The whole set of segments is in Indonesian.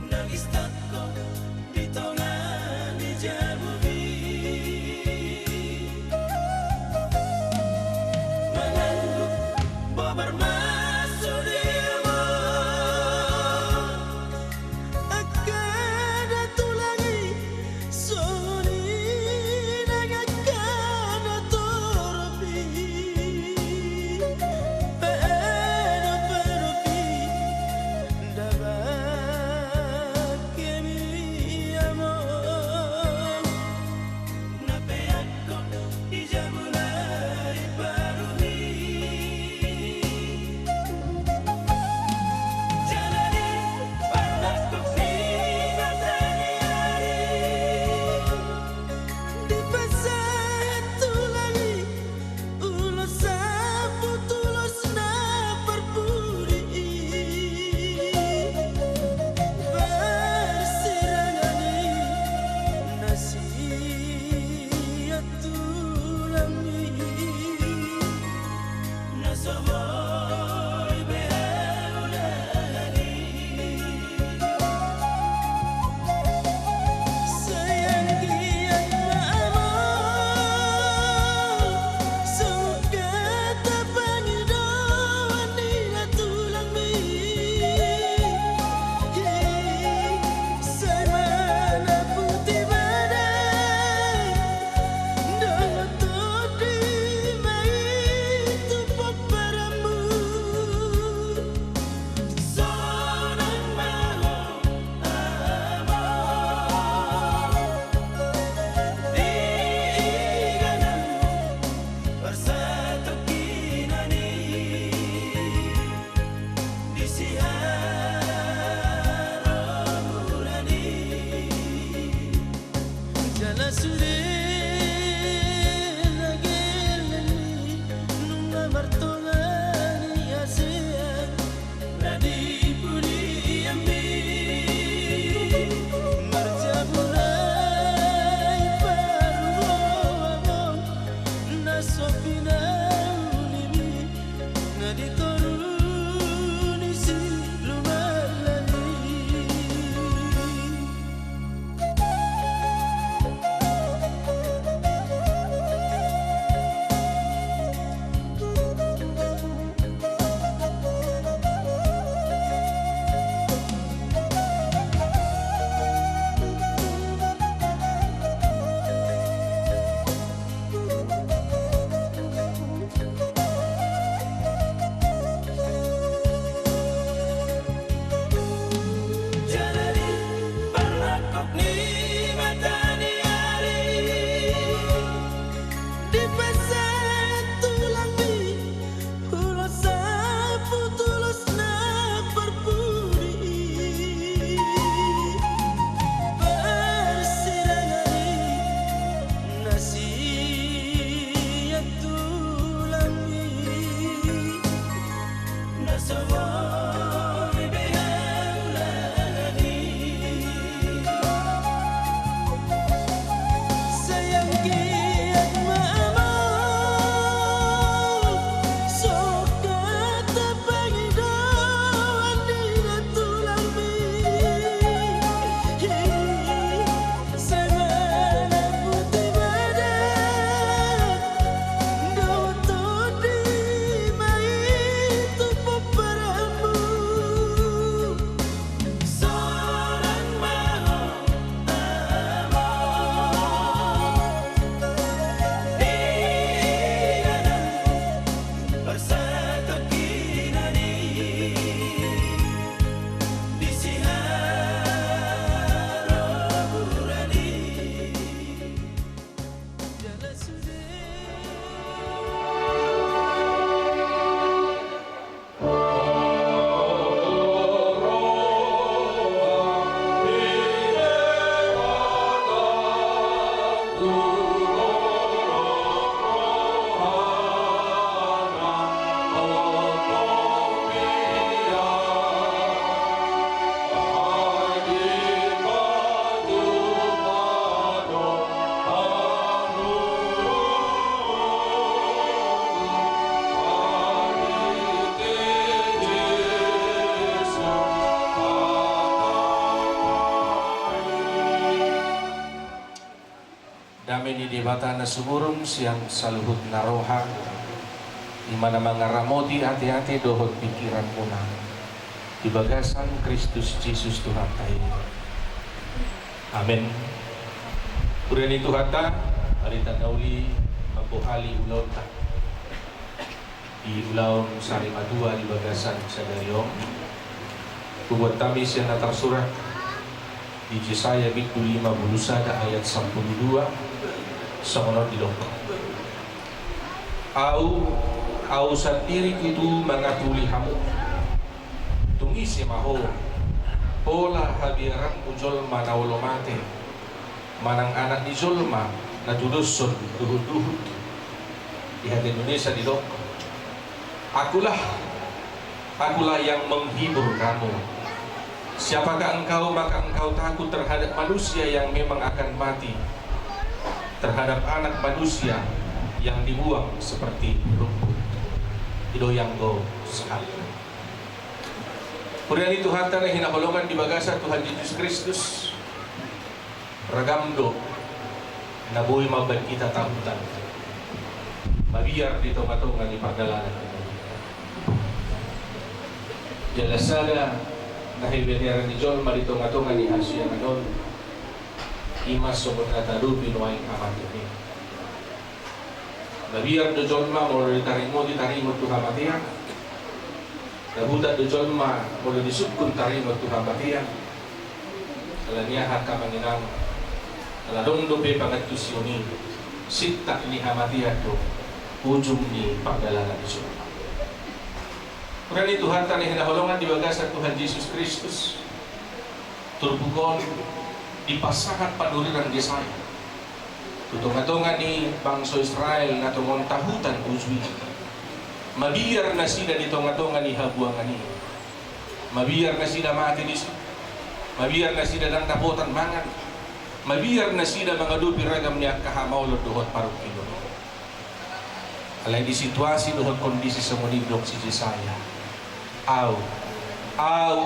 Nangis takut di tengah di jalan bumi. kami di debata na sumurong siyang saluhut na roha. Di mana mga ramoti hati-hati dohot pikiran una. Di bagasan Kristus Jesus Tuhan tayo. Amin. Purihan itu hata, harita nauli mabuhali ulaw ta. Di ulaw sari madua di bagasan sa Daryong. Kubuat kami siya na tersurat di Yesaya 55 ayat 12 sa unang dilong. Au sendiri itu mengatuli hamu tungisi maho pola habiran ujol manaulo mate manang anak di Zulma na tudusun duhut-duhut di hati Indonesia di dok. Akulah yang menghibur kamu. Siapakah engkau, maka engkau takut terhadap manusia yang memang akan mati, terhadap anak manusia yang dibuang seperti rumput. Itu yang go sekali. Purihan itu Tuhan tanah hinaholongan di bagasa Tuhan Yesus Kristus. Ragamdo nabuhi mabat kita tahutan. Mabiar di tonga-tonga di pagdalanan. Jalasada nahiberiaran ni John marito nga tonga ni Asia ngayon imas sumot na tarupi nuwaing amat ini nabiyar do John ma mula ditarimo tu hamatian nabuta do John ma mula disubkun tarimo tu hamatian alanya haka manginang aladong dobe pangatusiyoni sita ni hamatian do ujung ni pagdalanan ni John. Kemudian itu Tuhan tanah hinaholongan di bagasan Tuhan Yesus Kristus turbukon di pasangan paduriran Yesaya tutunga-tunga ni bangsa Israel na tungon tahutan uzwi mabiyar na sila di tunga-tunga ni habuangan ni mabiyar na sila mati di mabiyar na sila ng taputan mangan mabiyar na sila mga dupi ragam niya kahamaw dohot parang kilo alay di situasi dohot kondisi sa munidok si Yesaya au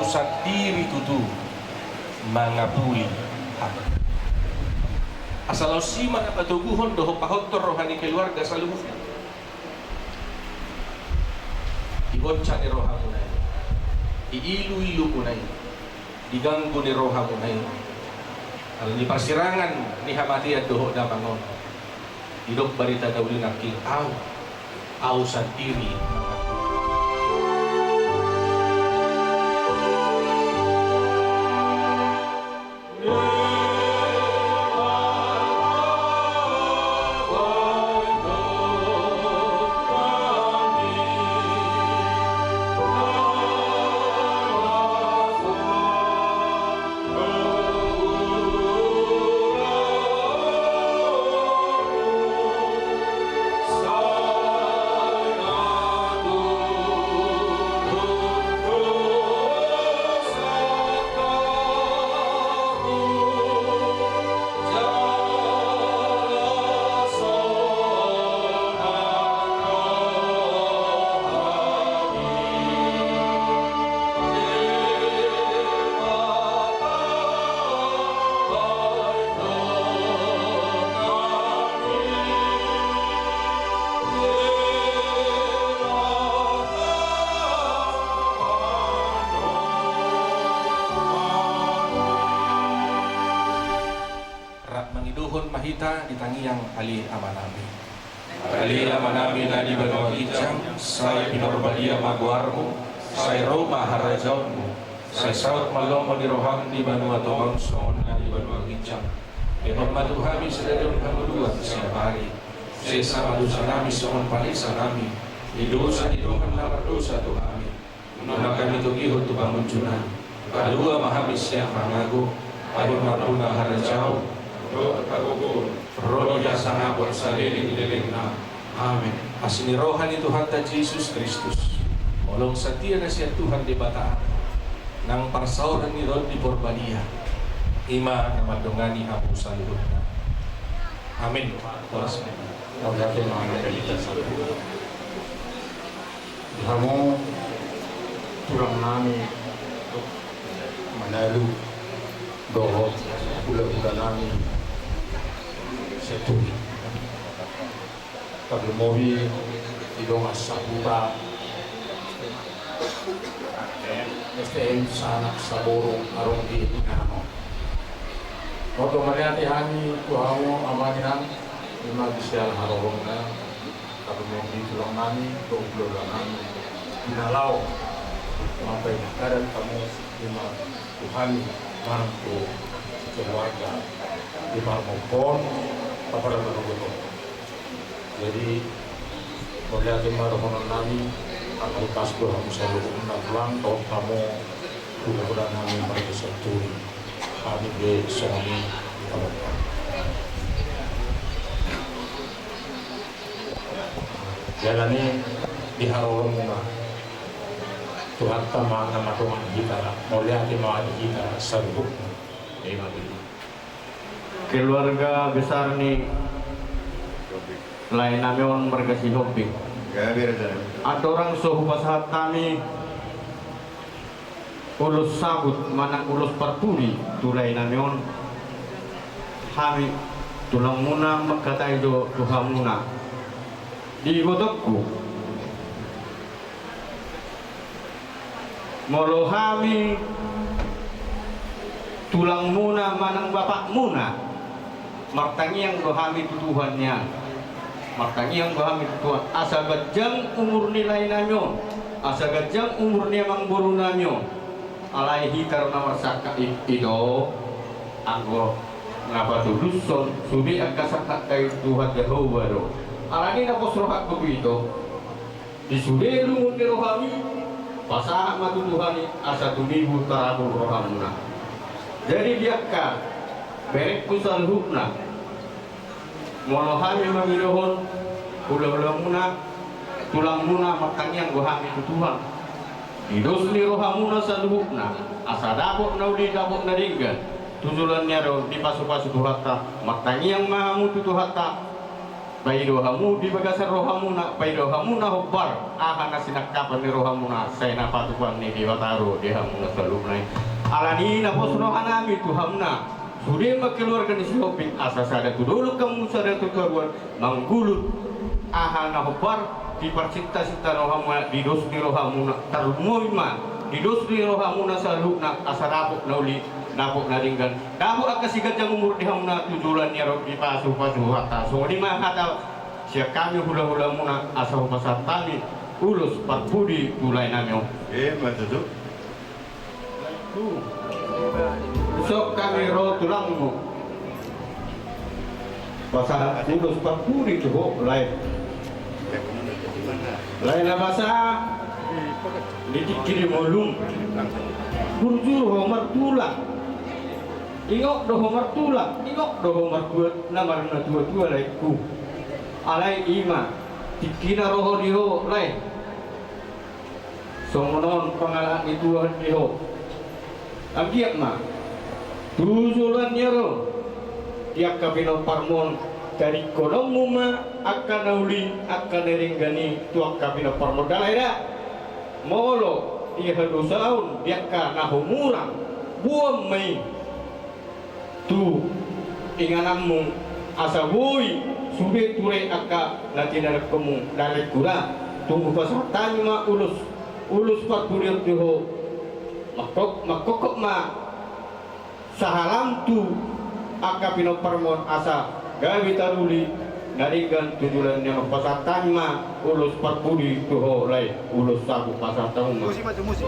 sendiri tutu mangapuli hati. Asal sima na patuguhon doho pahottor rohani keluarga sa lubuhan. Ibonca ni roha mo na yun. Iilu-ilu mo na yun. Diganggo ni roha mo na yun. Al ni pasirangan ni hamati at doho na mangon. Idok barita daw rin ang king au sendiri mahita ditangi yang ali amanami. Ali amanami na di banwa ijang, saya pinorbadia maguarmo, saya Roma harajaunmu, saya saut malomo di roham di banwa tobang son na di banwa ijang. Hormatu kami sedang kemuduan siap hari. Saya sama dosa nami soon palisa nami. Di dosa di rohan lamar dosa tu kami. Nuna kami tugihot tu bangun junan. Kedua mahamis yang mangago, ayun maruna harajau. Roh kagugur, roh jasa ngapot sa liling-liling na. Amin. Asini rohani Tuhan ta Jesus Kristus. Molong setia na siya Tuhan di bataan. Nang parsauran ni Rod di Porbalia. Ima na madungani hapu sa luhod na. Amin. Tulas mo. Nabi mga kalita sa Kamu turang nami Manalu dohot pula-pula nami setuli. Tapi mobi idong asabuta STM sanak saborong arong di ngano. Waktu melihat hani kuhamu amaninang lima bisial harorong na tapi mobi tulang nami tulang nami dinalau sampai nakaran kamu lima Tuhan mantu keluarga di Marmopon kepada menunggu. Jadi melihat marmonan nami akan pas doa musalu pulang tahun kamu mudah-mudahan kami mereka satu kami di suami kalau jalani di harorong Tuhan sama nama Tuhan kita mulia tema kita seru keluarga besar nih lain namun berkasih hobi ada orang suhu pasahat kami ulus sabut mana ulus perpuri tulai namun kami tulang muna makata itu Tuhan muna di godokku molo kami tulang muna manang bapak muna martangi yang dohami tutuhannya martangi yang dohami tutuhan asa gajang umur nilai namyo asa gajang umur niya mangburu namyo alaihi karena marsaka itu anggo ngapa tuluson subi agkasaka kay Tuhan Jehovah ro alani na posrohat begitu disude lungun ni rohami pasahat matutuhani asa tumibu tarabul rohamuna. Jadi biarkan berek kusal hukna molohami mamilohon ulang muna tulang muna makanya gohami tutuhan hidos ni rohamuna saluhukna asa dabok naudi dabok naringgan tujulannya ro di pasu-pasu tuhata makanya yang mahamu tutuhata bayi rohamu di bagasar rohamuna bayi rohamuna hobbar aha nasinak kapan ni rohamuna saya napa tuan ni di wataro di hamuna salumnai alani na pos rohanami tuhamna sudah makeluarkan isi hoping asa sada tu dulu kamu sada tu karuan manggulut aha na hobbar di percinta-cinta rohamuna di dos ni rohamuna tarmoima di dos ni rohamuna salukna asa rapok nauli napok naringgan dabo akasigat yang umur di hamna tujulan ya rob di pasu-pasu hatta so di mahata siap kami hula-hula muna asal pasar tani ulus parpudi tulai namyo matutu sok kami ro tulangmu pasar ulus parpudi tu ho lain na basa dikiri molung burjur homar tulang ingok doho martula, ingok doho markuat, namar na tua-tua laiku. Alai ima, tikina roho diho lai. Songonon pangalan itu diho. Agiak ma, tujulan nyero. Tiap kabino parmon dari kolom muma akan nauli akan neringgani tuak kabino parmon dalai dah. Molo dia halusaun diakka nahumurang buam mai. Tu inganammu asa woi sube ture akka latina kamu dari kura tunggu pasatan ma ulus paturian tuho makok ma sahalam tu akka pino parmon asa gawi taruli naringgan tujulan yang pasatan ma ulus paturi tuho lai ulus sabu pasatan ma musik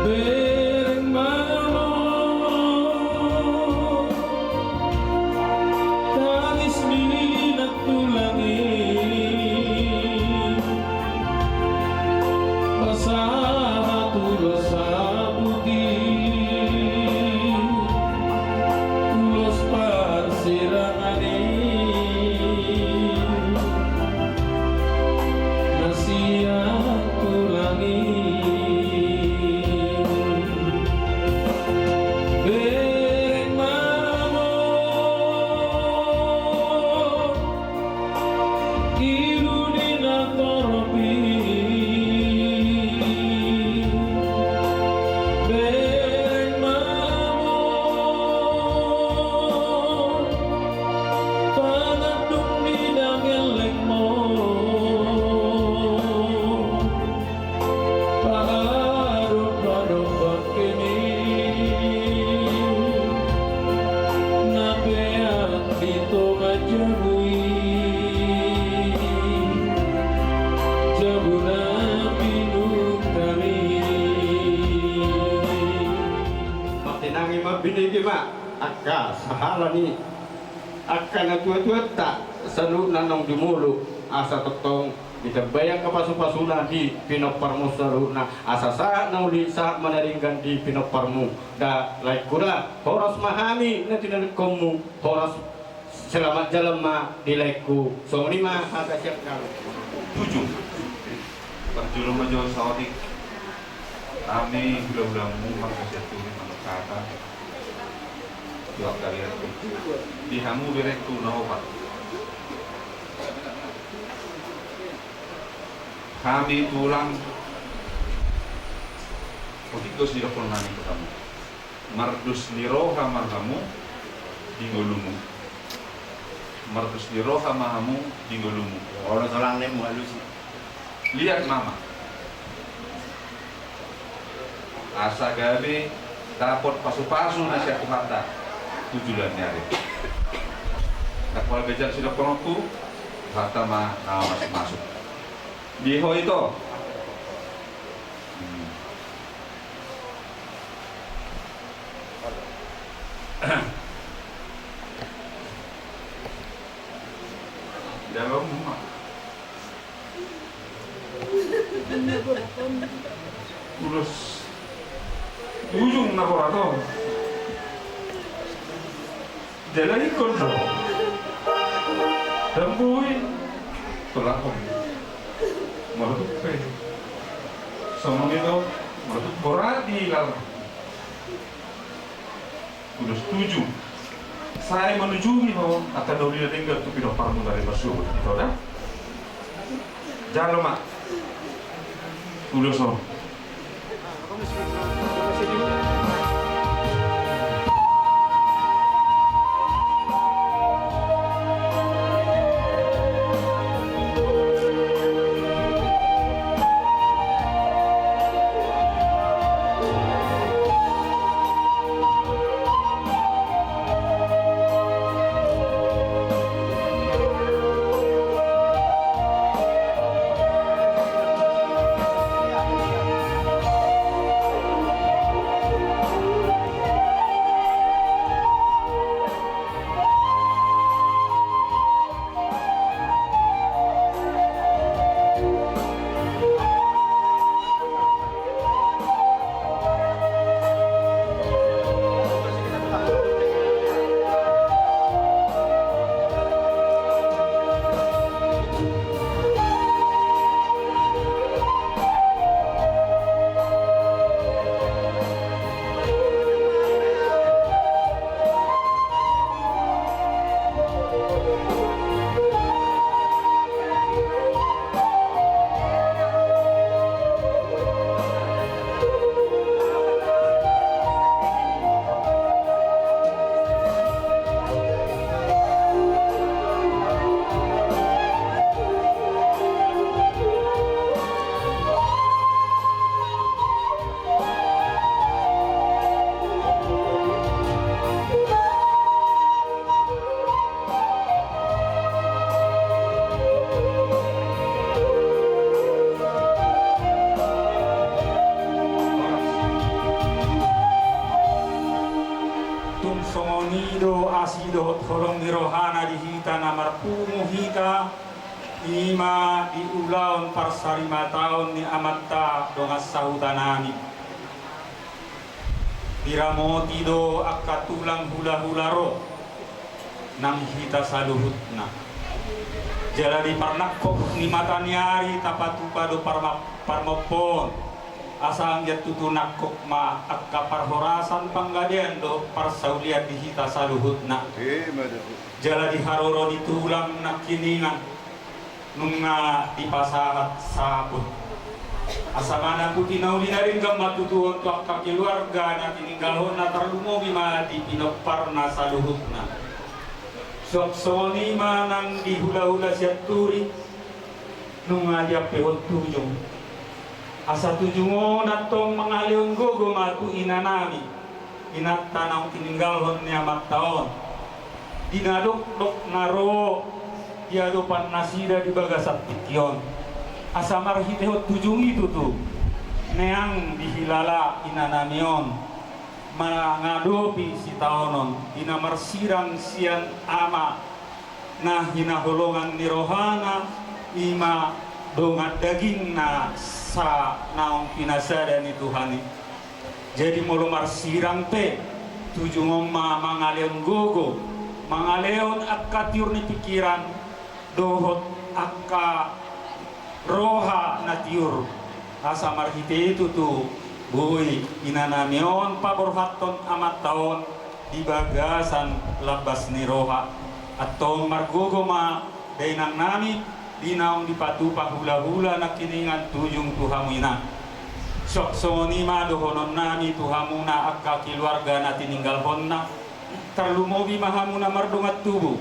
Be ka sahala ni akan tua-tua tak selu nanong di mulu asa totong ditabayang kapasupasuna di pinoparmu saluna asa saat nauli saat menaringkan di pinoparmu da laik kura horas mahami na tinalikomu horas selamat jalan ma di laikku so lima ada siap kali 7 perjulung majo sawadik kami hula-hulamu makasih kata jawab kalian dihamu direktu naopat kami tulang Otikus di dokon nani kamu mardus liroha marhamu dingolumu mardus liroha mahamu dingolumu orang selang nemu halus lihat mama asa gabe dapat pasu-pasu nasi aku mata tujuan nyari nakwal bejar sudah konoku kata mah masuk diho itu dalam rumah terus ujung nakorato jalan ikut dong dambui tolakon merutuk pe sama itu merutuk boradi lalu udah setuju saya menunjuki bahwa akan doli tinggal tu pindah parmu dari bersyukur itu dah jangan mak udah so Songonido asido tolong dirohana dihita namar pumu hita ima diulaun parsari mataun ni amatta dongas sahutanani diramoti do akatulang hula-hularo nang hita saluhutna jala di parnakok ni mataniari tapatupa do parmopon asang jatutu nakok ma akka parhorasan panggadian do parsaulian dihita saluhutna jala di haroro ditulang nakiningan nunga di pasahat sabut asamana puti nauli na rin kang matutuon to akka keluarga na tininggalhon na tarlumo bima di pinoparna saluhutna soni manang di hula-hula siya turi nunga di apehon tujong asa tujungo natong mga liunggo matu inanami inatanang tininggalhon niya mataon dinadok-dok naro diadopan nasida di bagasat pityon asa marhitehot tujung itu tuh neang dihilala inanamion mangadopi si taonon hina marsirang sian ama nah hina holongan ni rohana ima dongat daging na sa naong pinasada ni Tuhani jadi molo marsirang pe tujuh ngomma mangaleon gogo mangaleon akka tiur ni pikiran dohot akka roha na tiur asa marhite itu tuh buhi inanamion paborhaton amat taon di bagasan labas ni roha atau margogo ma dainang nami dinaong dipatupa hula-hula na kiningan tujung tuhamina sok sonima dohonon nami tuhamuna akka keluarga na tininggal honna terlumobi mahamuna mardongat tubuh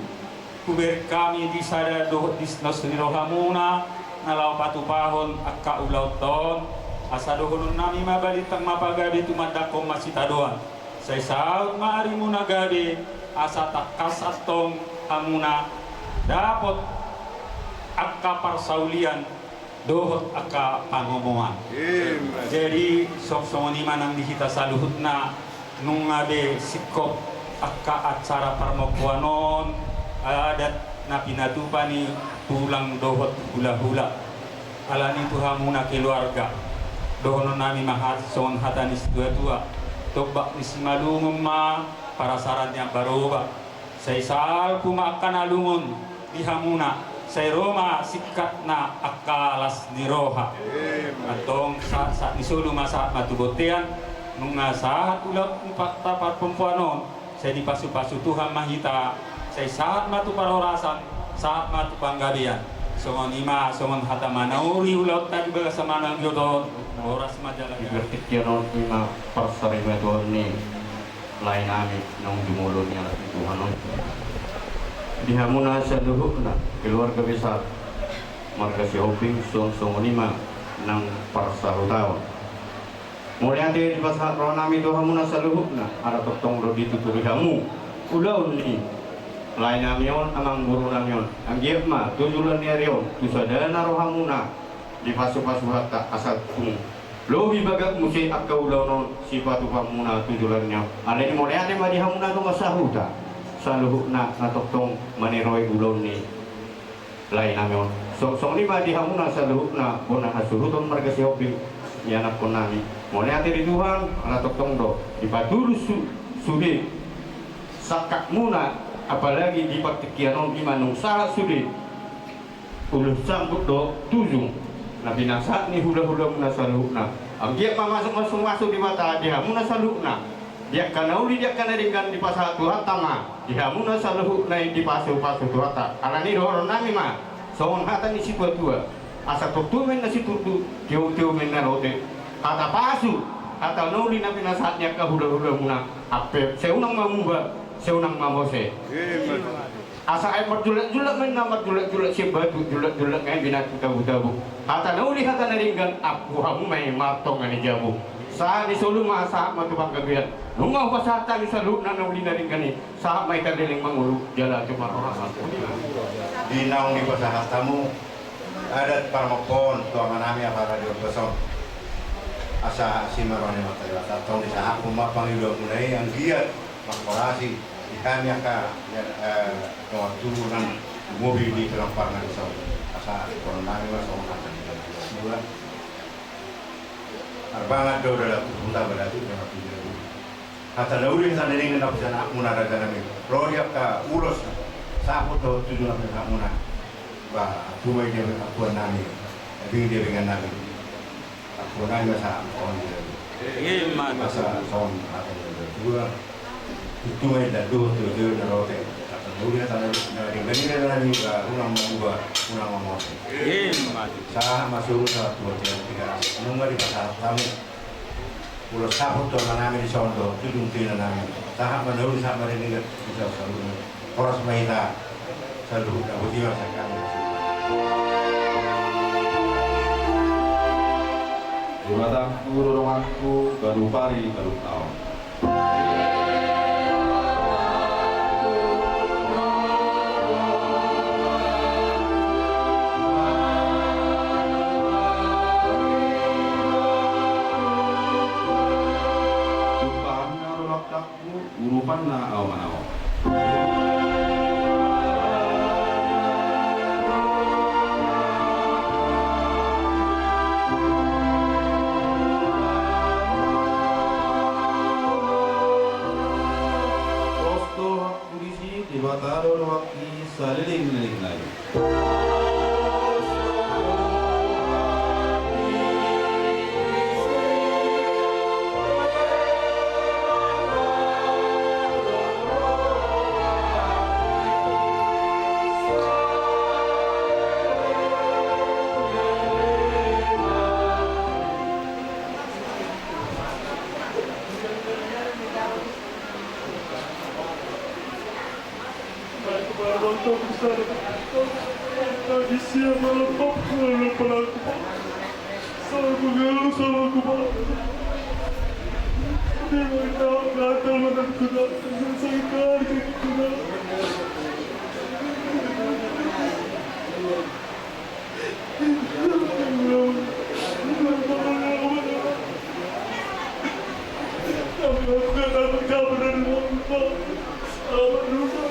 kuber kami di sada doh disnos ni rohamuna nalau patupahon akka ulau ton asa dohonon nami mabalitang mapagabi tumadakom masita doan say saud maari muna gabi asa takas atong hamuna dapot akka parsaulian dohot akka pangomongan jadi sok ni manang dihita saluhut na nung ngabe sikop akka acara parmokuanon adat na pinatupani tulang dohot hula-hula alani tuhamuna keluarga dohonon nami mahat son hatanis tua-tua tobak nismalungum ma para sarannya baroba say sal kuma akan alungun dihamuna say Roma sikat na akalas ni roha atong sa nisulu masa matubotean nung saat ulat empat tapat perempuanon say dipasu-pasu Tuhan mahita say saat matu parorasan saat matu panggabian songon ima songon hata manauri ulat tadi bagasa manang yodon oras majalah Bertikyanon ima persarima Tuhan ni lain amin nung dimulunnya Tuhan dihamuna saluhukna keluarga besar marga si Hoping song lima nang parsarutaw mulai di pasar ronami dohamuna saluhukna ada totong do dituturi hamu ulaun ni lain amion amang guru namion anggap ma tujulan ni arion tusadana rohamuna di pasu-pasu hatta asal tung lobi bagat musi akka ulaunon sifatu hamuna tujulannya alani mulai ade ma di hamuna to masahuta saluhukna natotong maniroi ulon ni lain amion sok lima di hamuna saluhukna bona hasuruton marga si Hoping ya anak konami mulai ate di Tuhan natotong do di patulus sude sakak muna apalagi di patikianon imanung saha sude uluh sambut do tujung nabi nasa ni hula-hula muna saluhukna dia masuk di mata dia muna saluhukna dia kana uli dia kana dengan di pasal Tuhan tama dia muna saluhukna di pasu-pasu Tuhan alani doron nami ma sawon hata ni situ tua asa tutumen na situ tiu men na rote kata pasu kata nuli nabi nasatnya ka hula-hula muna ape seunang mamuba seunang mamose asa ay marjulak-julak men na marjulak-julak si batu julak-julak ngayon binatu tabu-tabu kata nuli hata naringgan aku hamu may matong ani jabu sa ni sulu masa matubang gabian lungaw pasata ni salut na nuli naringgan ni sa may kadiling mangulu jala cuma orang dinaong ni pasahatamu adat parmokon tuangan nami apa radio besok asa simarone matayat atau di saat rumah panggil mulai yang giat korporasi di kami akan turunan mobil di kelampangan besok asa konon nami masuk kata dua arbangat do dalam punta berarti dengan tujuh kata daurin sana dengan apa sana munara kami proyek ka ulos saput do tujuh lapan muna bah tumai dia aku nami tapi dia dengan nami aku nami masa on dia masa son dua tumai dah dua tujuh narote kata daurin sana dengan ini nami ulang mengubah ulang ngomong sah masuk satu tiga nunggu di pasar tamu ulos saput do nami di sondo tujuh tiga nami tahap menurut sama ini bisa selalu poros mahita selalu dapat dirasakan. Di mataku, doronganku, baru pari, baru tahun. manusia malah Pak mengeluh pelaku Pak. Saya mengeluh sama aku Pak. Dia tahu gatal badan kuda, saya kaki kuda. Aku tak dapat kabar dari Pak. Apa lupa?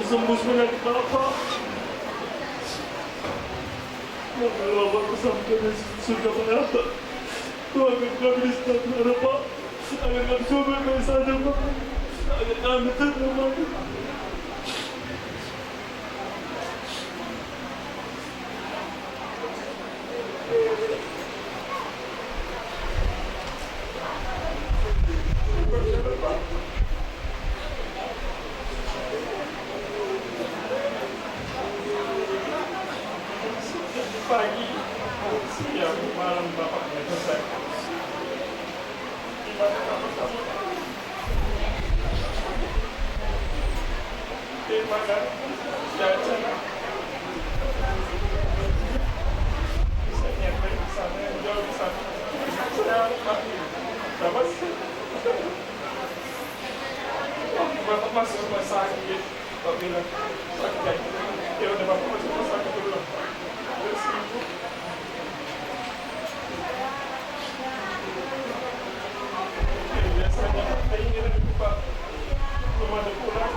Sembuh sebenarnya Bapak. Kalau Bapak sampai di surga berapa? Tuhan kami di sana Pak. Agar kami coba baik saja Pak. Agar kami tenang Pak. Pagi, siang, malam Bapak selesai. Gimana kamu? Gimana? Jajan. Bisa nyampe di sana, jauh di sana. Saya Pak. Dapat. Bapak masuk rumah sakit. Bapak bilang sakit. Ya udah Bapak masuk rumah sakit dulu. Biasanya saya ingin Pak belum ada pulang.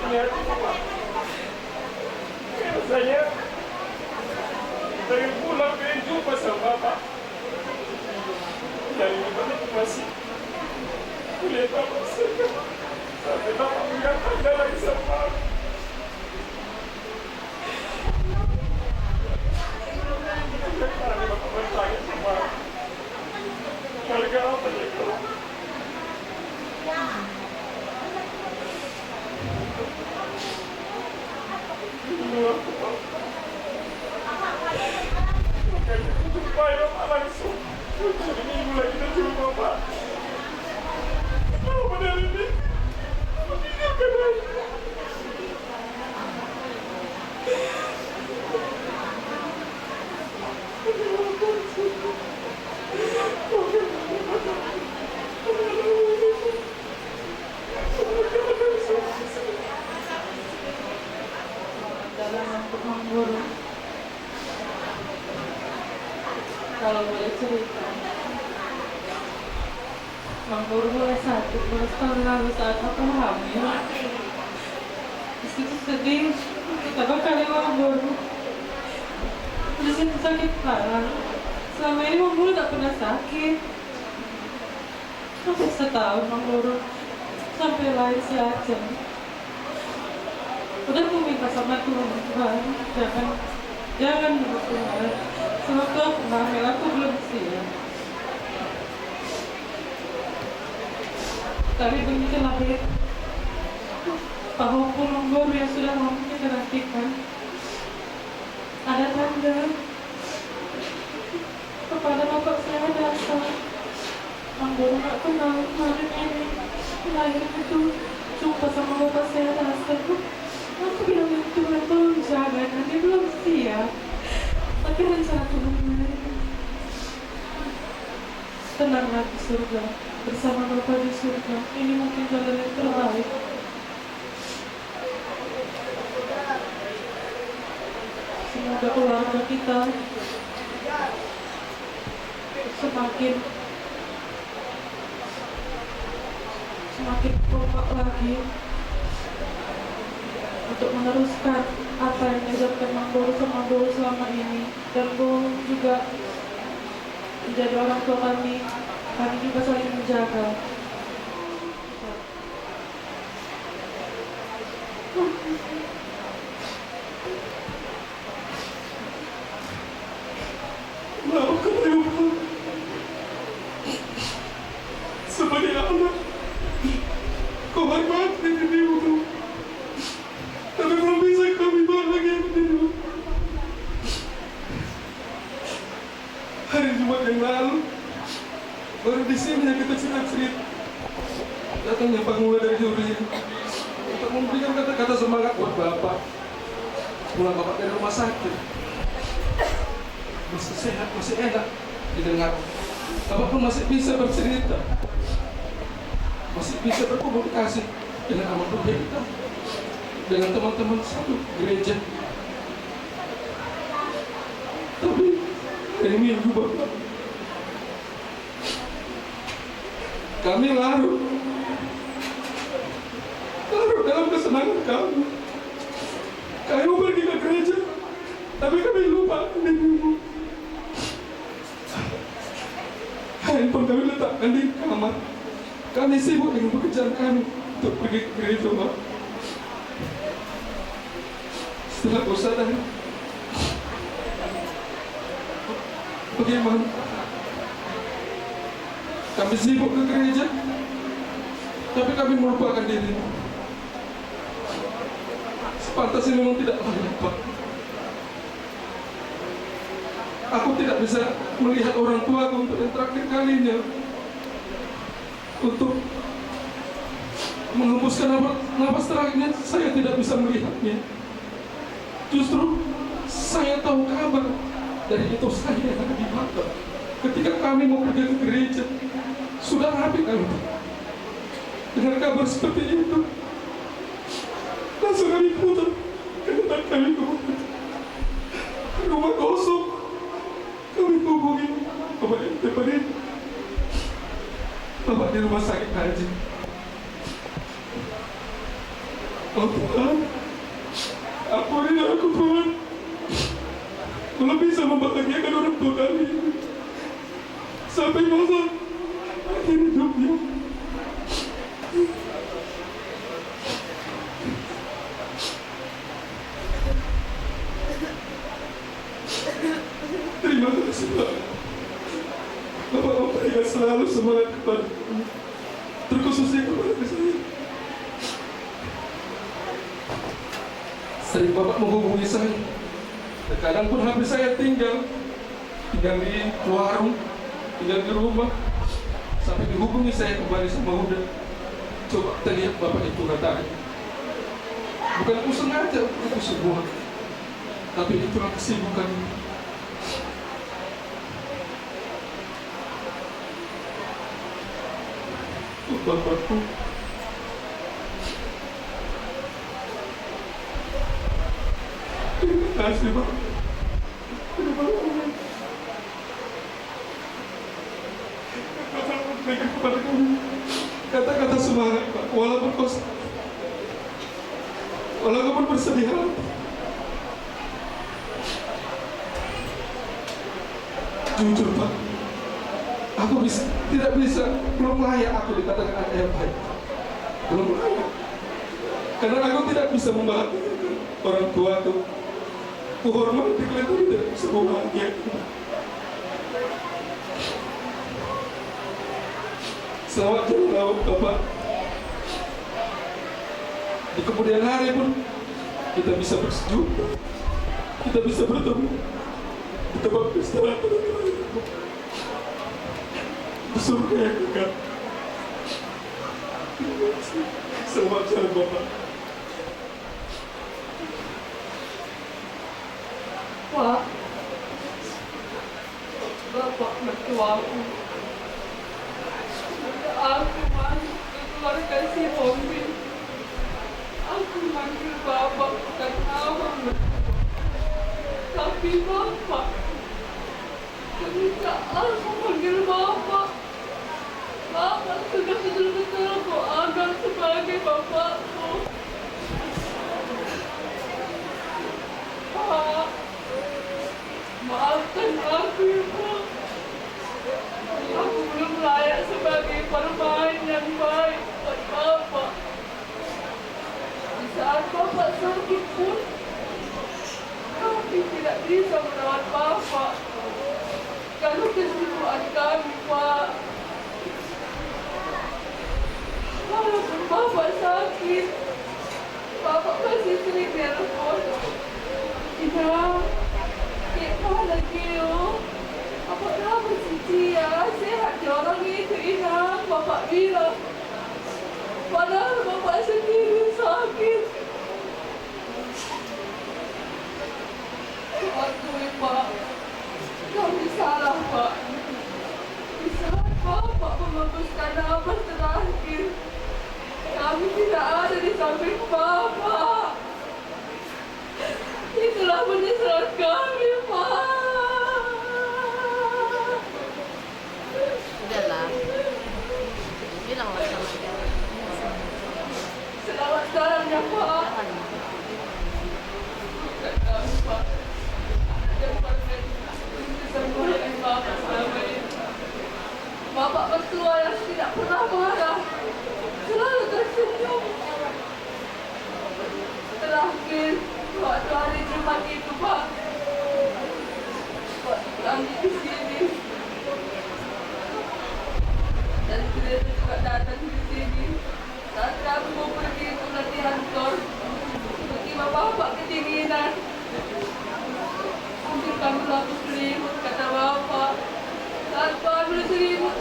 Lihat Pak. Biasanya dari pulang pengen jumpa sama Bapak. Dari mana masih kuliah Bapak sampai Bapak mengatakan lagi sama aku. Karena Bapak bertanya sama keluarga apa ya kalau dulu aku Pak. Makanya supaya Bapak langsung jadi minggu lagi kita jumpa Pak. Kalau pada hari ini meninggalkan aku. Untuk Mang Guru, kalau boleh cerita, Mang Guru mulai sakit terus tahun lalu saat aku hamil. Di situ sedih, betapa kali Mang Guru. Di situ sakit parah. Selama ini Mang Guru tak pernah sakit. Hampir setahun Mang Guru sampai lahir si Aceng. Udah aku minta sama Tuhan, jangan Tuhan. Sewaktu aku hamil, aku belum siap. Tapi begitu lahir, walaupun Mang Guru yang sudah lama kita nantikan, ada tanda kepada bapak saya datang. Mang Guru gak kenal kemarin ini lahir itu jumpa sama bapak saya datang. Aku bilang Tuhan tolong jaga, nanti belum siap. Tapi rencana Tuhan lain. Tenanglah di surga, bersama Bapa di surga. Ini mungkin jalan yang terbaik. Semoga keluarga kita semakin kompak lagi untuk meneruskan apa yang diajarkan Mang Guru sama Guru selama ini, dan Guru juga menjadi orang tua kami juga saling menjaga. Maafkan aku sebagai anak. Kau hormati dirimu, tapi belum bisa kami bahagia dirimu. hari Jumat yang lalu. Baru di sini kita cerita-cerita. Datangnya pengguna dari Hurian untuk memberikan kata-kata semangat buat Bapak. Pulang Bapak dari rumah sakit, masih sehat, masih enak didengar. Bapak pun masih bisa bercerita, masih bisa berkomunikasi dengan almarhum kita, dengan teman-teman satu gereja. Tapi hari Minggu Bapak, kami larut dalam kesenangan kami. Kami mau pergi ke gereja, tapi kami lupa dirimu. Handphone kami letakkan di kamar. Kami sibuk dengan pekerjaan kami untuk pergi ke gereja, Pak. Setelah kau sadar, bagaimana? Kami sibuk ke gereja, tapi kami melupakan diri. Sepantasnya memang tidak layak, Pak. Aku tidak bisa melihat orang tua untuk yang terakhir kalinya, untuk menghembuskan nafas terakhirnya. Saya tidak bisa melihatnya. Justru saya tahu kabar dari itu saya yang ada di mata. Ketika kami mau pergi ke gereja, sudah rapi kami dengan kabar seperti itu. Langsung kami putar kendaraan kami ke rumah kosong. Kami hubungi Bapak RT Padin, Bapak di rumah sakit haji. Oh Tuhan, ampuni aku Tuhan, belum bisa membahagiakan orang tua kami sampai masa akhir hidupnya. Terima kasih Pak. Bapak memberikan selalu semangat kepada kami, terkhususnya kepada saya. Sering Bapak menghubungi saya. Terkadang pun HP saya tinggal di warung, tinggal di rumah. Sampai dihubungi saya kembali sama Huda. Coba kita lihat Bapak itu katanya. Bukan aku sengaja itu semua, tapi itulah kesibukan. Bapakku, terima kasih Pak. Berikan kepada kami kata-kata semangat Pak, walaupun bersedih hati. Jujur Pak, aku tidak bisa, belum layak aku dikatakan anak yang baik. Belum layak. Karena aku tidak bisa membahagiakan orang tua itu. Kuhormati kalian tidak bisa membahagiakan. Selamat jalan laut Bapak. Di kemudian hari pun kita bisa bersetuju, kita bisa bertemu di tempat istirahat di surga yang dekat. Selamat jalan Bapak. Pak, Bapak mertuaku, aku masuk ke keluarga si Hombi. Aku manggil Bapak bukan nama mertua, tapi Bapak. Ketika aku manggil Bapak, Bapak sudah betul-betul aku anggap sebagai Bapakku. Pak, maafkan aku ya Pak. Aku belum layak sebagai permain yang baik buat Bapak. Di saat Bapak sakit pun, kami tidak bisa merawat Bapak. Kalau kesibukan kami, Pak. Walaupun Bapak sakit, Bapak masih sering telepon. Ina, kayak mana lagi yo? Apa Bapak bilang, padahal Bapak sendiri sakit. Akui Pak, kami salah Pak. Di saat Bapak memutuskan nafas terakhir, kami tidak ada di samping Bapak. Itulah penyesalan kami Pak. Udahlah, bilanglah sama dia. Selamat jalan ya Pak. Bukan kami Pak yang pernah disembuhkan Bapak selama ini. Bapak mertua yang tidak pernah marah, selalu tersenyum. Terakhir waktu hari Jumat itu Pak, waktu kami di sini dan beliau juga datang di sini saat kami mau pergi untuk latihan tor. Tiba-tiba Bapak kedinginan, ambil kami lapis selimut, kata Bapak. Saat ambil selimut,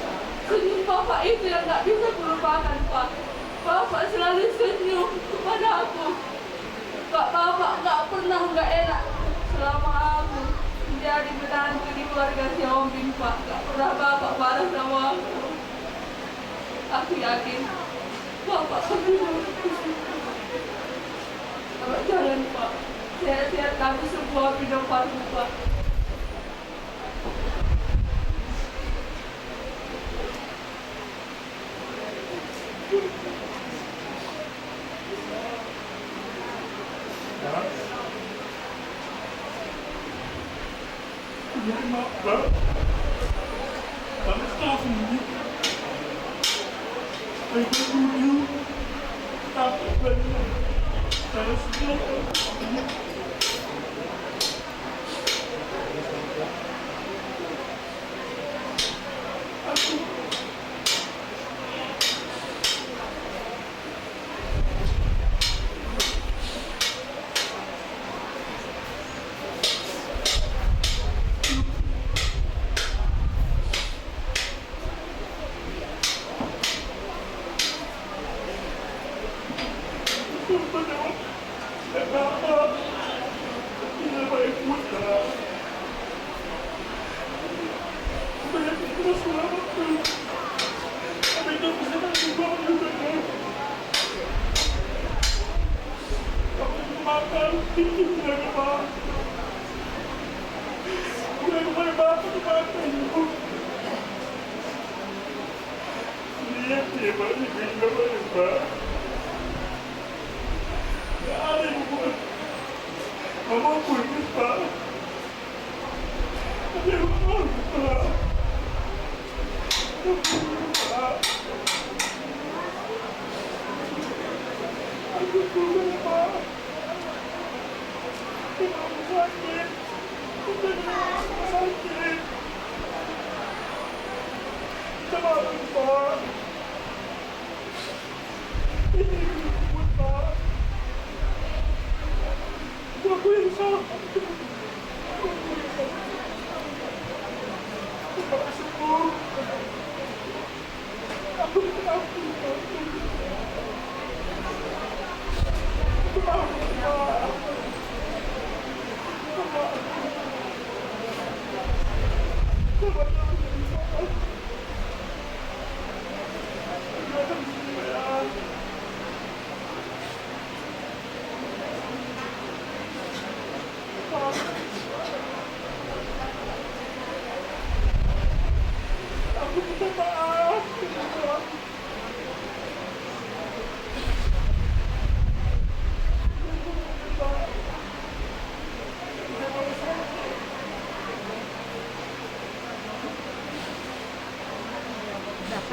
senyum Bapak itu yang tak bisa kulupakan Pak. Bapak selalu senyum kepada aku. Pak, Bapak nggak pernah nggak enak selama aku menjadi menantu di keluarga Siombing Pak. Nggak pernah Bapak marah sama aku. Aku yakin Bapak peduli. Selamat jalan Pak. Sehat-sehat kami semua di depanmu Pak.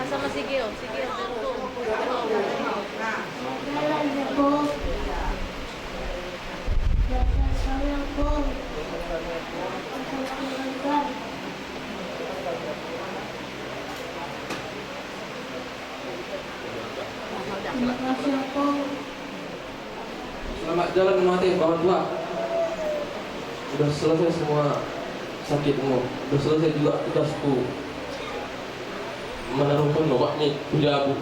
Sama si Gio Jalan ya po. Jalan po. Terima kasih po. Selamat jalan mati bawa tua. Sudah selesai semua sakitmu. Sudah selesai juga tugasku. menerukan bapak ni puja aku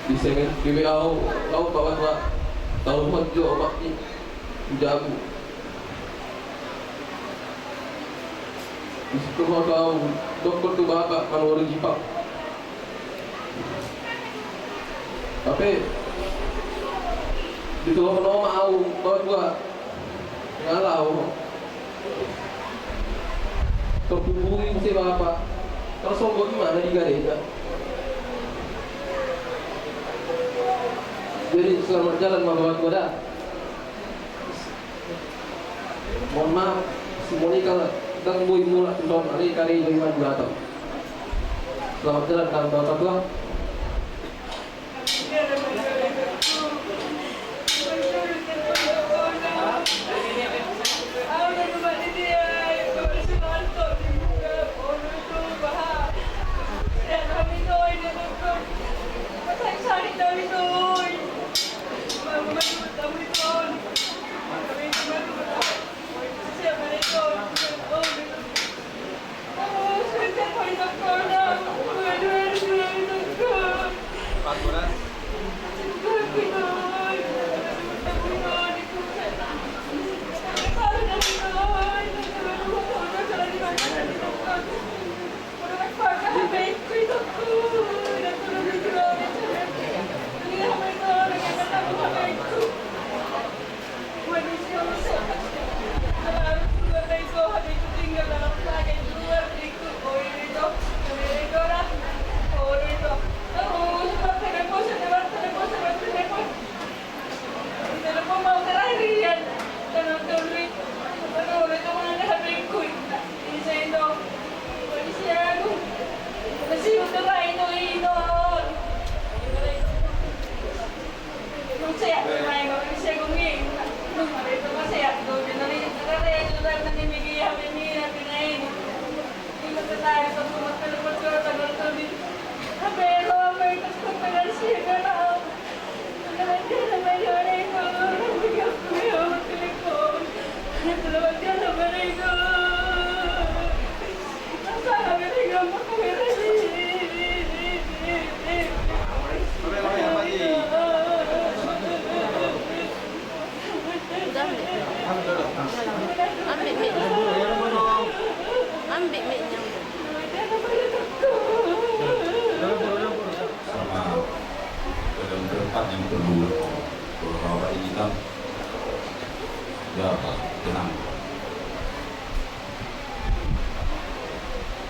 di semen PBA kau bapak tua tahun hujung bapak ni puja aku di situ kau dokter tu bapak kalau orang Jepang tapi di tu kau mau bapak tua ngalau terhubungi mesti bapak kalau sombong gimana di gereja jadi selamat jalan bapak tua dah mohon maaf si Monica dan boy mula tentang hari kali lima dua tahun selamat jalan dalam bapak tua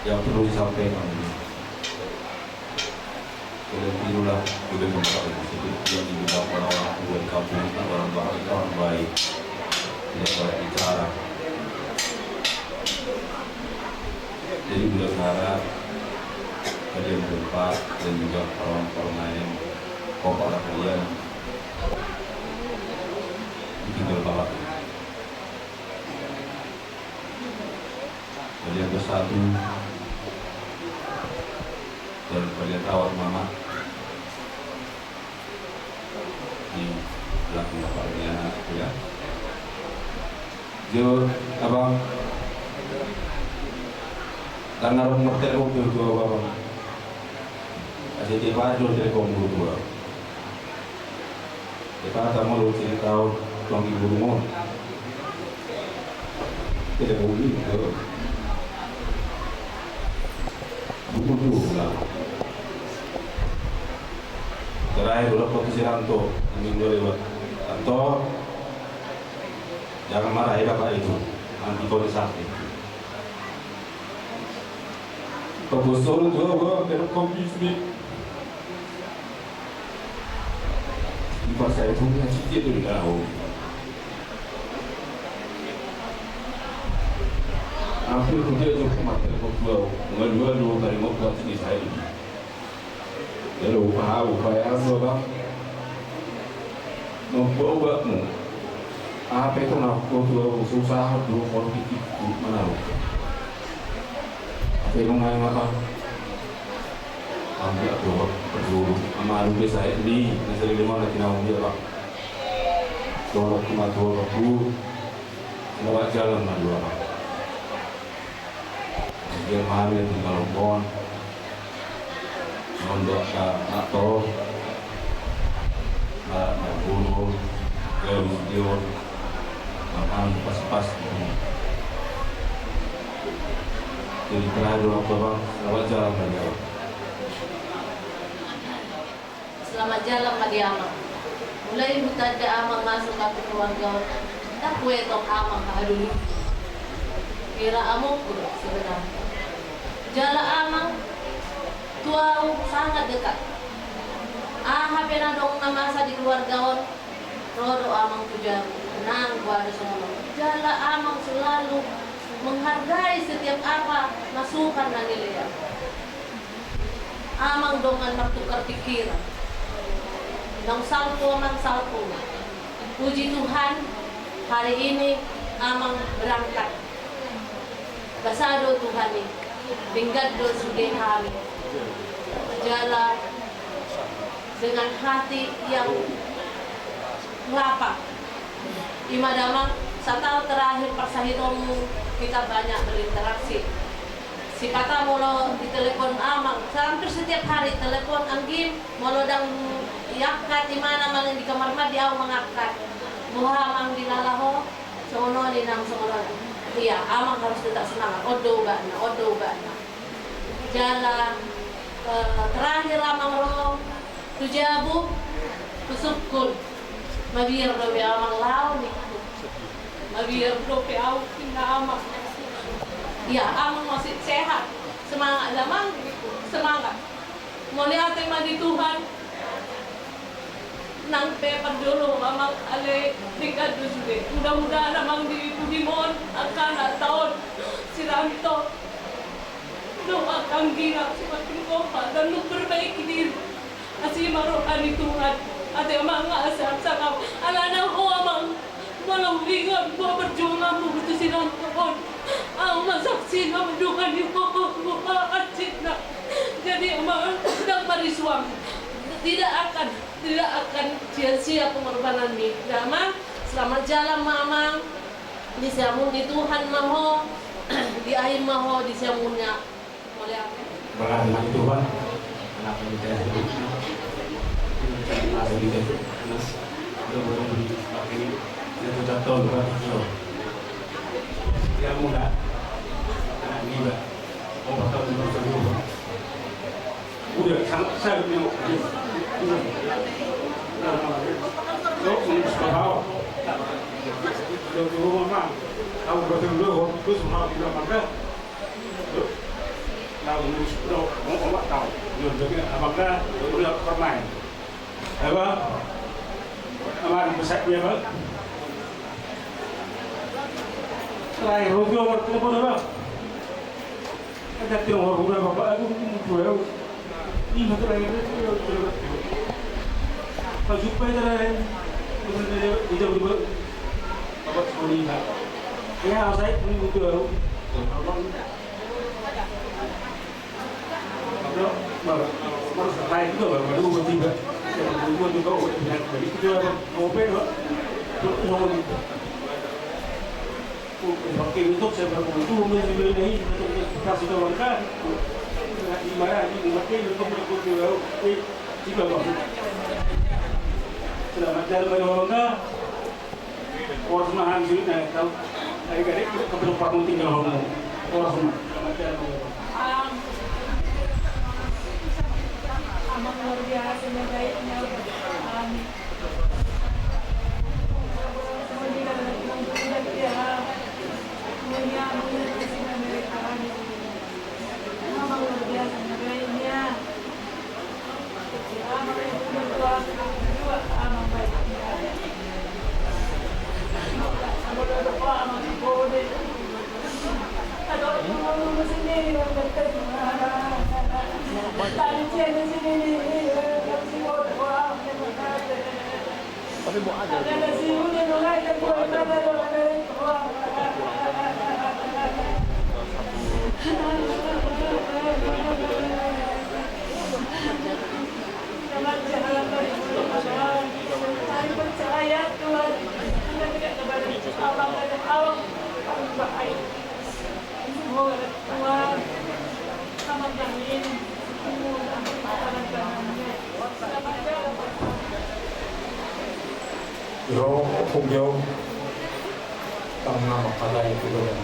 yang perlu disampaikan oleh inilah sudah memperoleh seperti yang dibilang orang tua di kampung orang baik orang baik tidak boleh bicara jadi beliau harap kalian berempat dan juga orang-orang lain kepala kalian tinggal bapak kalian bersatu dan kalian rawat mama di belakang bapaknya anakku ya. Jujur, abang, karena nomor telepon itu abang, ada di padu telepon dua. Kita tamu lu sini tahu tuang ibu rumah, tidak boleh tu. Buku dulu lah. Terakhir udah posisi Ranto minggu lewat. Ranto, jangan marah ya bapak itu. Nanti kau disakiti. Pembosol juga gua kena kompis pas saya punya cicit itu tahu. Hampir kerja tu mata kau dua kali mau buat sini saya. Lalu upaya apa bang? Membuat apa itu nak kau tu susah dulu kalau kita mana lu? Apa yang main apa? Ambil tu berdua, amal biasa ini nasi lima lagi nak ambil apa? Kalau kematu aku, lewat jalan mana dua apa? dia hamil tinggal lombon untuk atau bunuh dia makan pas-pas jadi terakhir dulu bang selamat jalan bagi Selamat jalan bagi Amang. Mulai hutan da Amang masuk ke keluarga. Tak kue tok Amang kahaduli. Kira Amang udah sebenarnya. Jala Amang tuau sangat dekat. Pena dong nama masa di keluarga Rodo Amang tujar. Nang kuada semua. Jala Amang selalu menghargai setiap apa masukan dan nilai. Amang dongan bertukar pikiran. Nang salpo man salpo. Puji Tuhan, hari ini Amang berangkat. Basado Tuhan ini, tinggal do sudah kami. Berjalan dengan hati yang lapang. Imadamang, 1 tahun terakhir persahitomu kita banyak berinteraksi. Si kata molo di telepon Amang, hampir setiap hari telepon Anggim, molo dang iakat di mana di kamar mandi aku mengangkat. Muhamang di lalaho, sono di nang sono. Iya, Amang harus tetap semangat. Odo bana. Jala terakhir Amang ro tujabu kusukul. Mabir do be Amang lau ni. Mabir do be au pindah Amang. Ya, Amang masih sehat. Semangat Amang, semangat. Mau lihat mandi Tuhan. Nang paper dulu Amang ale tingkat juga. Mudah-mudahan Amang di Budimon akan tahun siranto. Doakan kita semakin kompak dan lu perbaiki diri. Asih marohani Tuhan. Ate Amang asal sakau. Alana ho Amang. Walau bingung gua berjuang begitu siranto. Masaksi na mendukan ibu Cina. Jadi Amang sedang berisuang. Tidak akan sia-sia pengorbanan ini. Amang selamat jalan Amang. Di siamun di Tuhan maho, di air maho di siamunnya. Boleh apa? Berkat Tuhan, anak kita hidup. Ada di nas, ada boleh pakai itu jatuh berarti. Dia muda. Gila, orang tahu semua. Udah saya bilang, lo mengurus bawa, lo rumah mana? Tahu betul lo, itu semua bilang mana? Lo mengurus lo, orang tahu. Lo jadi apakah lo permain? Apa? Aman besar dia apa? Selain rojo bertemu apa? Ada tiang orang bapak aku jual ini betul lagi tu kalau jumpa itu lah dia jauh bapak sekali lah ya saya pun betul abang baru selesai itu baru bertiga dua juga jadi itu apa ngopi apa ngomong pakai untuk saya berkumpul menjual ini kasih tahu kan di mana di pakai untuk berkumpul tiga orang selamat jalan bagi orang orang semua hancur nih tahu hari kali keberapa pun tinggal orang semua selamat jalan Amang luar biasa baiknya. Tapi mau ada. Percaya Tuhan, kita tidak kepada Allah dan Allah paling baik. mo, Tuhan. Selamat kami. Semoga perkataan kami. Selamat jalan. Yo, Pugyo, tangna makalay ko doon.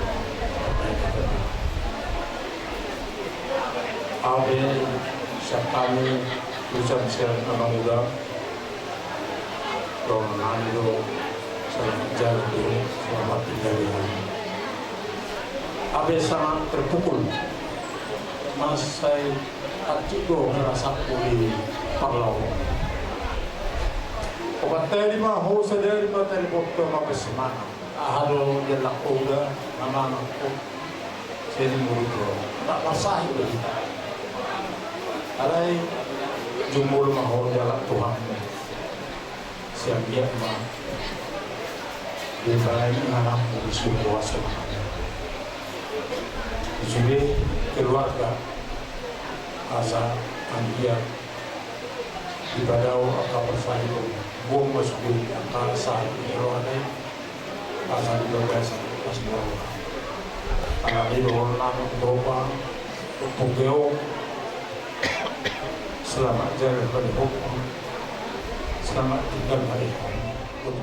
Abe, sa kami, usan siya na mga doon nando sa jalan doon sa matindahan. Abe sangat terpukul, masai hatiku merasa pulih parlau. Obateri mah ho sadari mah teri bokto mah besemana. Ahado dia lakuda nama aku seni murudo. Tak pasah itu kita. Alai jumul mah ho dia lak Tuhan. Siap dia mah. Dia balai anak musuh kuasa. Jadi keluarga asa andia ibadaw ang bersaing buong masuk ang sa iroanay asa di lugar pas bawa ang iroon namin dopa pugeo selamat jalan berhubung selamat tinggal berhubung.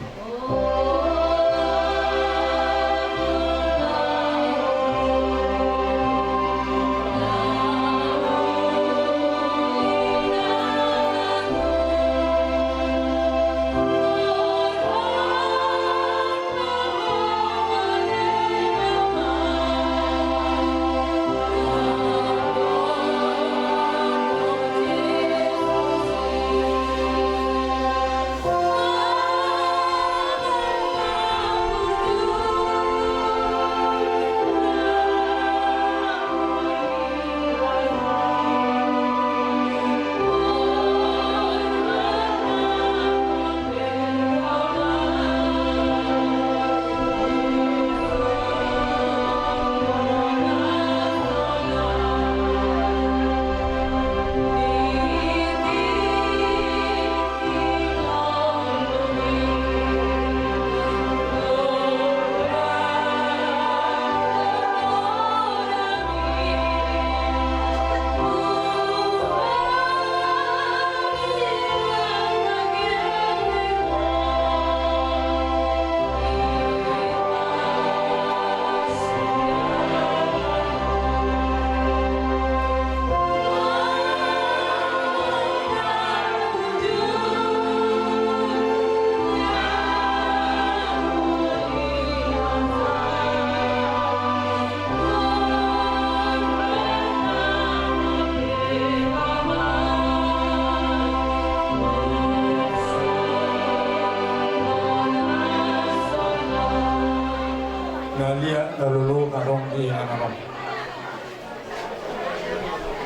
Nalia nalulu narong di nanarong.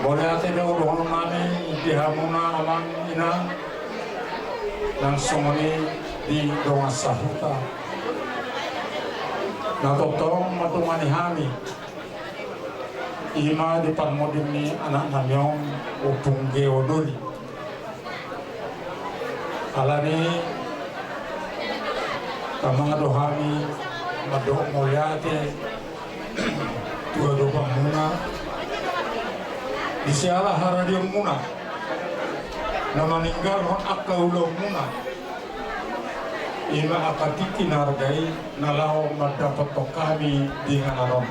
Boleh ate na uruhon nami ipihamuna amang ina langsung ni di donga sahuta. Natotong matungani hami. Ima di panmodin ni anak namyong upung geodoli. Alani kamang adohami madok molyate tua dobang muna disiala haradium muna na maninggal hon akaulo muna ima akatiki nargai nalao madapat to kami di nganaron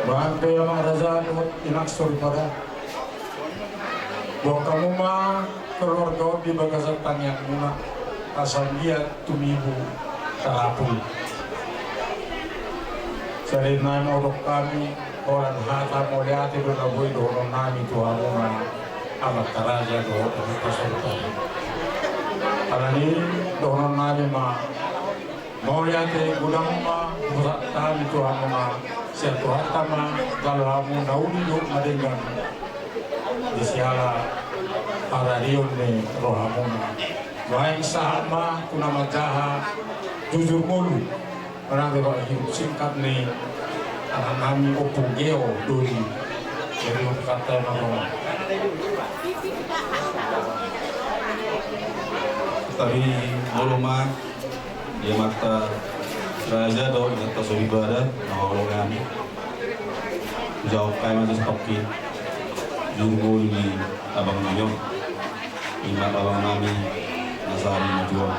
bahan kaya mga razan inaksol pada bahwa kamu mah keluarga di bagasan tanyang muna asal dia tumibu terapung. Selain nama orang kami orang hata melihat itu nabi dorong nami Tuhan orang amat karaja dorong kesultan. Karena ini dorong nami mah melihat gudang mah murat kami Tuhan mah siapa hata mah kalau kamu naudi duk madengan di siala para rion ni rohamuna. Baik sama kuna majaha jujur mulu orang dewa hidup singkat nih anak kami opugeo doli jadi kata nama Tadi volume dia mata raja do ingat tasawibada na kami jauh kayak macam toki jurul di abang nyong imat abang nami nasari majuan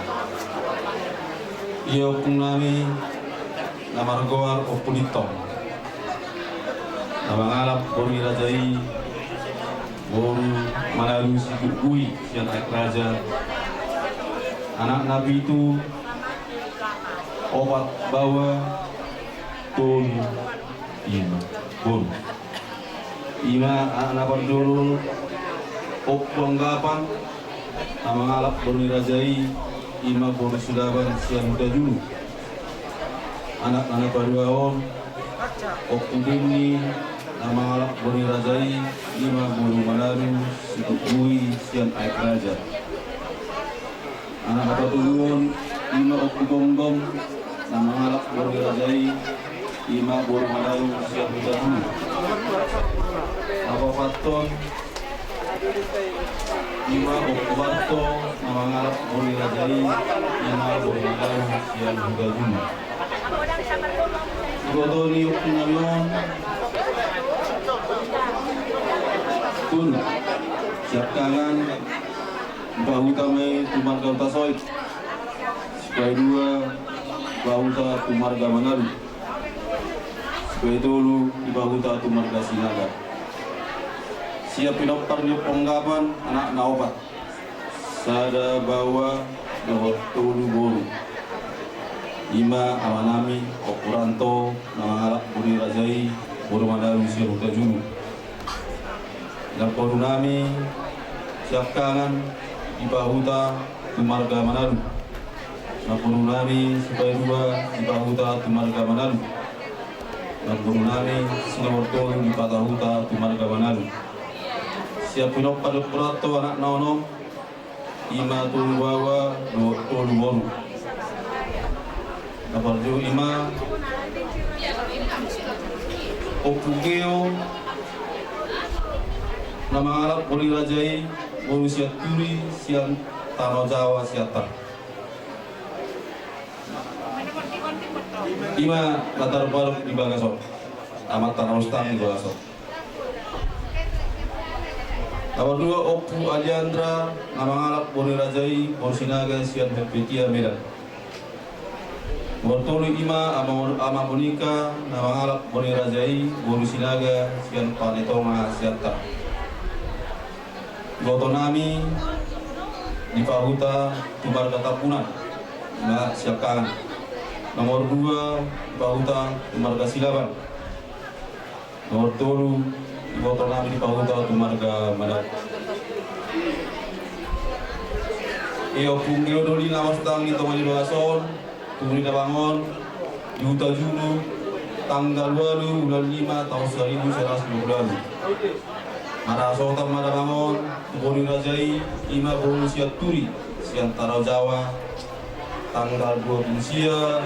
iyo pun nami namargoar opulitong abang alap bori rajai boru malalu sikui sian aik raja anak nabi itu obat bawa tun ima bun ima anak berdulu oponggapan nama ngalap berwirajai ima bun sudaban siang muda dulu anak-anak baruaon opudini nama ngalap berwirajai ima bun malaru sikukui siang aik raja anak bapak turun ima opugonggom nama ngalap berwirajai ima bun malaru siang muda dulu apa paton ima okubarto nama ngalap boli rajai ima boli malaru siang muda dulu Igodoni Okunamion Tun siap tangan Bahuta me Tumarga Utasoit Supaya dua Bahuta Tumarga Manaru Supaya dulu di Bahuta Tumarga Sinaga siap pinopar di penggapan anak naopat sada bawa bahwa tulu boru ima amanami okuranto nangalak buri rajai boru madaru siap utajunu dan nami siap kangen di bahuta tumarga manaru dan nami supaya dua di bahuta tumarga manaru dan nami sinaworto di patahuta tumarga manaru siap pinopar di purato anak naono ima tulu bawa tulu boru naparju ima opugeo nama Arab boli rajai boru siat turi siang tanah Jawa siatar ima latar baru di Bagasok amat tanah ustang di Bagasok awal dua Opu Ajandra nama ngalap boni rajai Borsinaga sian Herpetia Medan Bortolu Ima ama Monika nama ngalap boni rajai Borsinaga sian Panetonga sianta Gotonami di Pahuta Tumarga Tapunan na siap kangen nomor 2 Pahuta Tumarga Silaban nomor 3 Botol nami di Pahuta Tumarga Madat. Iyo punggil doli nama setang di Tonga Bason, Tungri Bangon, Yuta Julu, tanggal 2 bulan 5 tahun 1120. Maraso Tamara Bangon, Boni Rajai, Ima Boni Siat Turi, Siantara Jawa, tanggal 2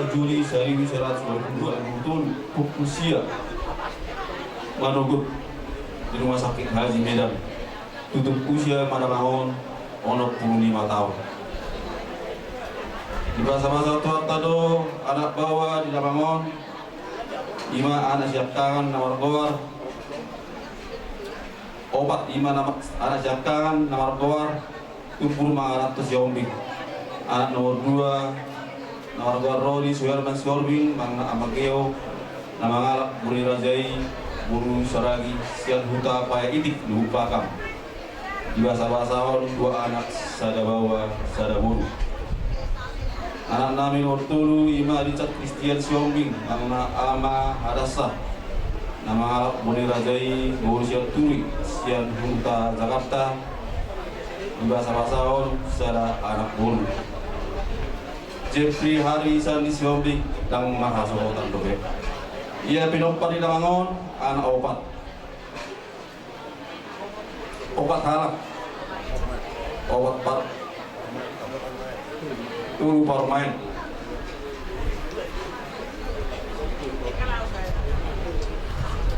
Juli 1122 betul Pukusia, Manogut. Di rumah sakit Haji Medan tutup usia pada tahun 25 tahun di masa-masa tua tado anak bawa di Labangon ima anak siap tangan nomor goar obat ima anak siap tangan nomor goar tumpul mangarantos yombing anak nomor 2 nomor goar Rodi Suherman Skorbing Mangna Amageo nama ngalap Buri Rajai Buru Saragi sian huta paya idik lupakan di bahasa-bahasa dua anak sada bawa sada boru anak nami ortulu ima dicat Christian Siombing nama ama hadasa nama alap Boni Rajai Boru sian turi sian huta Jakarta di bahasa-bahasa sada anak boru Jeffrey Hari Sandi Siombing dan mahasiswa dobe ia pinopar di Lamangon anak obat halak obat par tulu parmain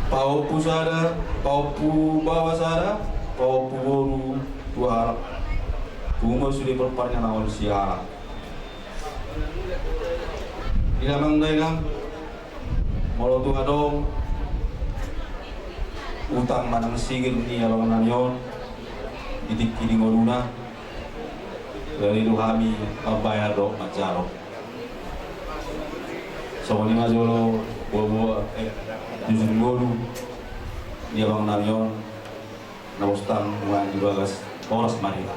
paupu sada paupu bawa sada paupu boru dua halak bunga sudah berparnya nawan si halak di Lamang Dainang Molo tu ngadong utang manang sigil ni along nanyon idik kini ngoluna dari kami membayar do macaro so ni majolo bobo jujur ngolu ni along nanyon na utang di bagas oras Manila.